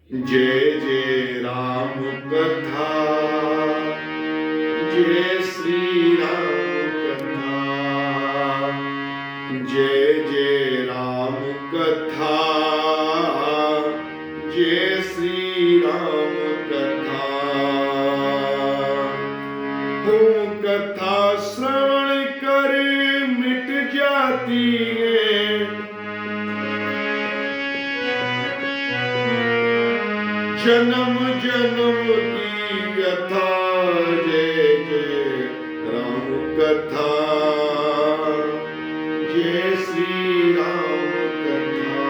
जय जय राम कथा, जय श्री राम कथा, जय जय राम कथा, जय श्री राम कथा। हो कथा श्रवण करे मिट जाती है, जन्म जन्म की व्यथा। जय जय राम कथा, जय श्री राम कथा।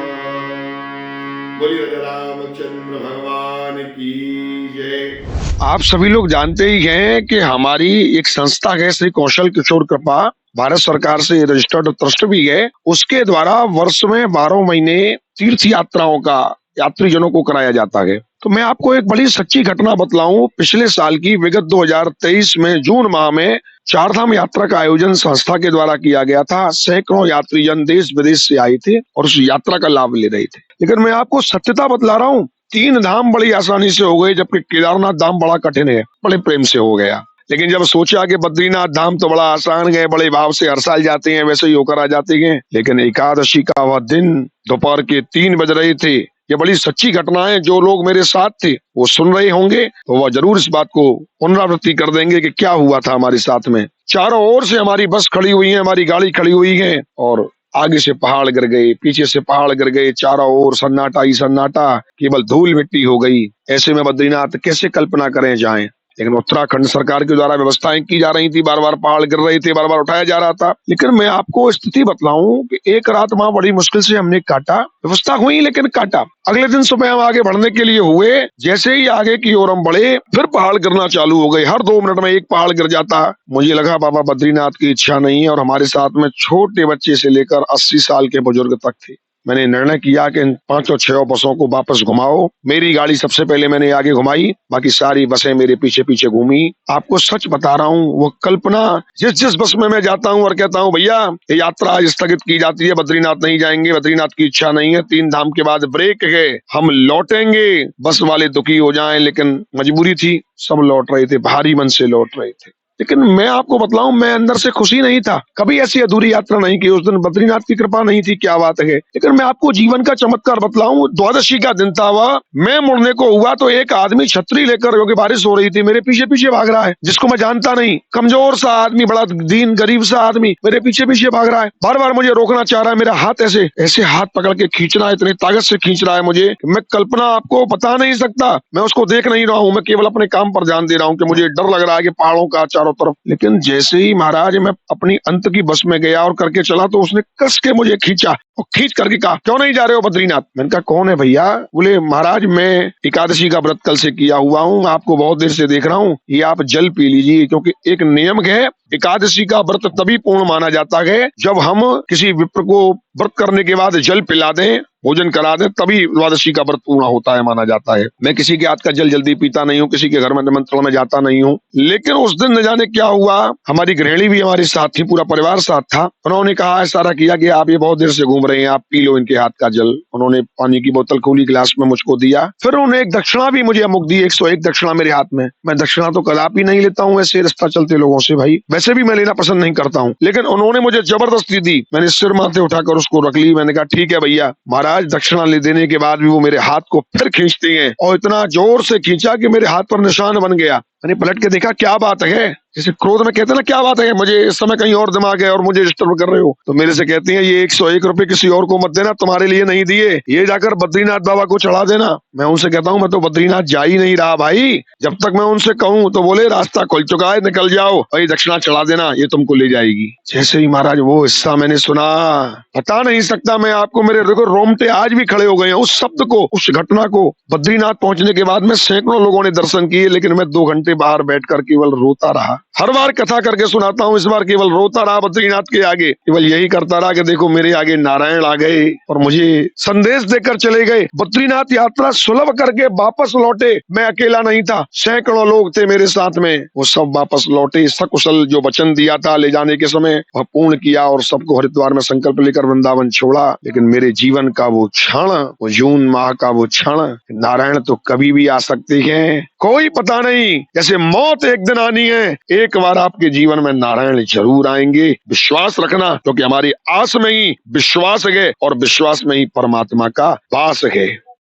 बोलिए रामचंद्र भगवान की जय। आप सभी लोग जानते ही हैं कि हमारी एक संस्था है श्री कौशल किशोर कृपा, भारत सरकार से रजिस्टर्ड ट्रस्ट भी है। उसके द्वारा वर्ष में 12 महीने तीर्थ यात्राओं का यात्रीजनों को कराया जाता है। तो मैं आपको एक बड़ी सच्ची घटना बतलाऊं। पिछले साल की विगत 2023 में जून माह में चारधाम यात्रा का आयोजन संस्था के द्वारा किया गया था। सैकड़ों यात्रीजन देश विदेश से आए थे और उस यात्रा का लाभ ले रहे थे। लेकिन मैं आपको सत्यता बतला रहा हूँ, 3 धाम बड़ी आसानी से हो गए, जबकि केदारनाथ धाम बड़ा कठिन है, बड़े प्रेम से हो गया। लेकिन जब सोचा कि बद्रीनाथ धाम तो बड़ा आसान है, बड़े भाव से हर साल जाते हैं, वैसे ही होकर आ जाते हैं। लेकिन एकादशी का वह दिन दोपहर के 3 बज रहे थे। ये बड़ी सच्ची घटना है। जो लोग मेरे साथ थे वो सुन रहे होंगे तो वह जरूर इस बात को पुनरावृत्ति कर देंगे कि क्या हुआ था हमारे साथ में। चारों ओर से हमारी बस खड़ी हुई है, हमारी गाड़ी खड़ी हुई है, और आगे से पहाड़ गिर गए, पीछे से पहाड़ गिर गए, चारों ओर सन्नाटा ही सन्नाटा, केवल धूल मिट्टी हो गई। ऐसे में बद्रीनाथ कैसे कल्पना करें जाएं। लेकिन उत्तराखंड सरकार के द्वारा व्यवस्थाएं की जा रही थी, बार बार पहाड़ गिर रहे थे, बार बार उठाया जा रहा था। लेकिन मैं आपको स्थिति बतलाऊं कि एक रात वहां बड़ी मुश्किल से हमने काटा, व्यवस्था हुई लेकिन काटा। अगले दिन सुबह हम आगे बढ़ने के लिए हुए, जैसे ही आगे की ओर हम बढ़े फिर पहाड़ गिरना चालू हो गए। हर 2 मिनट में एक पहाड़ गिर जाता। मुझे लगा बाबा बद्रीनाथ की इच्छा नहीं है, और हमारे साथ में छोटे बच्चे से लेकर 80 साल के बुजुर्ग तक थे। मैंने निर्णय किया कि इन 5-6 बसों को वापस घुमाओ। मेरी गाड़ी सबसे पहले मैंने आगे घुमाई, बाकी सारी बसें मेरे पीछे पीछे घूमी। आपको सच बता रहा हूँ, वो कल्पना, जिस बस में मैं जाता हूँ और कहता हूँ भैया ये यात्रा आज स्थगित की जाती है, बद्रीनाथ नहीं जाएंगे, बद्रीनाथ की इच्छा नहीं है, 3 धाम के बाद ब्रेक है, हम लौटेंगे, बस वाले दुखी हो जाएं। लेकिन मजबूरी थी, सब लौट रहे थे, भारी मन से लौट रहे थे। लेकिन मैं आपको बतलाऊं, मैं अंदर से खुशी नहीं था। कभी ऐसी अधूरी यात्रा नहीं की। उस दिन बद्रीनाथ की कृपा नहीं थी, क्या बात है। लेकिन मैं आपको जीवन का चमत्कार बतलाऊं, द्वादशी का दिन था वह। मैं मुड़ने को हुआ तो एक आदमी छतरी लेकर, क्योंकि बारिश हो रही थी, मेरे पीछे पीछे भाग रहा है, जिसको मैं जानता नहीं। कमजोर सा आदमी, बड़ा दीन गरीब सा आदमी मेरे पीछे पीछे भाग रहा है, बार बार मुझे रोकना चाह रहा है। मेरा हाथ ऐसे ऐसे हाथ पकड़ के खींच रहा है, इतनी ताकत से खींच रहा है मुझे, मैं कल्पना आपको बता नहीं सकता। मैं उसको देख नहीं रहा हूँ, मैं केवल अपने काम पर ध्यान दे रहा हूँ कि मुझे डर लग रहा है कि पहाड़ों का चारों तरफ। लेकिन जैसे ही महाराज मैं अपनी अंत की बस में गया और करके चला, तो उसने कस के मुझे खींचा और खींच करके कहा, क्यों नहीं जा रहे हो बद्रीनाथ? मैंने कहा कौन है भैया? बोले महाराज मैं एकादशी का व्रत कल से किया हुआ हूँ, आपको बहुत देर से देख रहा हूँ, ये आप जल पी लीजिए। क्योंकि एक नियम है, एकादशी का व्रत तभी पूर्ण माना जाता है जब हम किसी विप्र को व्रत करने के बाद जल पिला दें, भोजन करा दें, तभी द्वादशी का व्रत पूर्ण होता है, माना जाता है। मैं किसी के हाथ का जल जल्दी पीता नहीं हूँ, किसी के घर में निमंत्रण में जाता नहीं हूँ। लेकिन उस दिन न जाने क्या हुआ, हमारी गृहिणी भी हमारे साथ थी, पूरा परिवार साथ था। उन्होंने कहा, इशारा किया कि आप ये बहुत देर से घूम रहे हैं, आप पी लो इनके हाथ का जल। उन्होंने पानी की बोतल खुली गिलास में मुझको दिया। फिर उन्होंने एक दक्षिणा भी मुझे अमुक दी, 101 दक्षिणा मेरे हाथ में। मैं दक्षिणा तो कदापि नहीं लेता हूँ ऐसे रास्ता चलते लोगों से, भाई वैसे भी मैं लेना पसंद नहीं करता हूँ। लेकिन उन्होंने मुझे जबरदस्ती दी। मैंने सिर माथे उठाकर उसको रख ली। मैंने कहा ठीक है भैया। महाराज दक्षिणा ले देने के बाद भी वो मेरे हाथ को फिर खींचते हैं, और इतना जोर से खींचा कि मेरे हाथ पर निशान बन गया। मैंने पलट के देखा, क्या बात है? जैसे क्रोध में कहते हैं ना, क्या बात है, मुझे इस समय कहीं और दिमाग है और मुझे डिस्टर्ब कर रहे हो। तो मेरे से कहती हैं, ये 101 रुपए किसी और को मत देना, तुम्हारे लिए नहीं दिए, ये जाकर बद्रीनाथ बाबा को चढ़ा देना। मैं उनसे कहता हूँ, मैं तो बद्रीनाथ जा ही नहीं रहा भाई। जब तक मैं उनसे कहूँ तो बोले रास्ता खुल चुका है, निकल जाओ, भाई दक्षिणा चढ़ा देना, ये तुमको ले जाएगी। जैसे ही महाराज वो हिस्सा मैंने सुना, बता नहीं सकता मैं आपको, मेरे रोमटे आज भी खड़े हो गए हैं उस शब्द को, उस घटना को। बद्रीनाथ पहुंचने के बाद में सैकड़ों लोगों ने दर्शन किए, लेकिन मैं 2 घंटे बाहर बैठकर केवल रोता रहा। हर बार कथा करके सुनाता हूँ, इस बार केवल रोता रहा बद्रीनाथ के आगे, केवल यही करता रहा कि देखो मेरे आगे नारायण आ गए और मुझे संदेश देकर चले गए। बद्रीनाथ यात्रा सुलभ करके वापस लौटे, मैं अकेला नहीं था, सैकड़ों लोग थे मेरे साथ में, वो सब वापस लौटे, सकुशल जो वचन दिया था ले जाने के समय वह पूर्ण किया और सबको हरिद्वार में संकल्प लेकर वृंदावन छोड़ा। लेकिन मेरे जीवन का वो क्षण, वो जून माह का वो क्षण, नारायण तो कभी भी आ सकते हैं, कोई पता नहीं, जैसे मौत एक दिन आनी है, एक बार आपके जीवन में नारायण जरूर आएंगे। विश्वास रखना, क्योंकि हमारी आस में ही विश्वास है और विश्वास में ही परमात्मा का वास है।